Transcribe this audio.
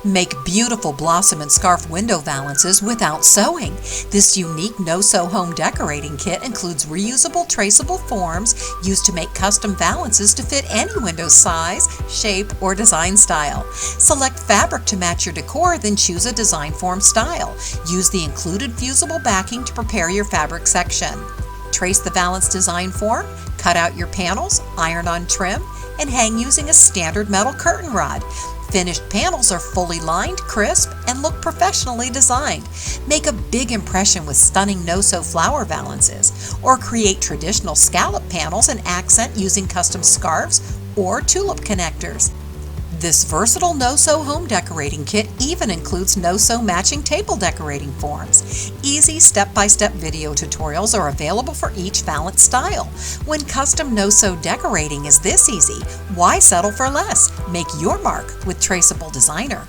Make beautiful blossom and scarf window valances without sewing. This unique no-sew home decorating kit includes reusable traceable forms used to make custom valances to fit any window size, shape, or design style. Select fabric to match your decor, then choose a design form style. Use the included fusible backing to prepare your fabric section. Trace the valance design form, cut out your panels, iron on trim, and hang using a standard metal curtain rod. Finished panels are fully lined, crisp, and look professionally designed. Make a big impression with stunning no-sew flower valances, or create traditional scallop panels and accent using custom scarves or tulip connectors. This versatile no-sew home decorating kit even includes no-sew matching table decorating forms. Easy step-by-step video tutorials are available for each valance style. When custom no-sew decorating is this easy, why settle for less? Make your mark with Traceable Designer.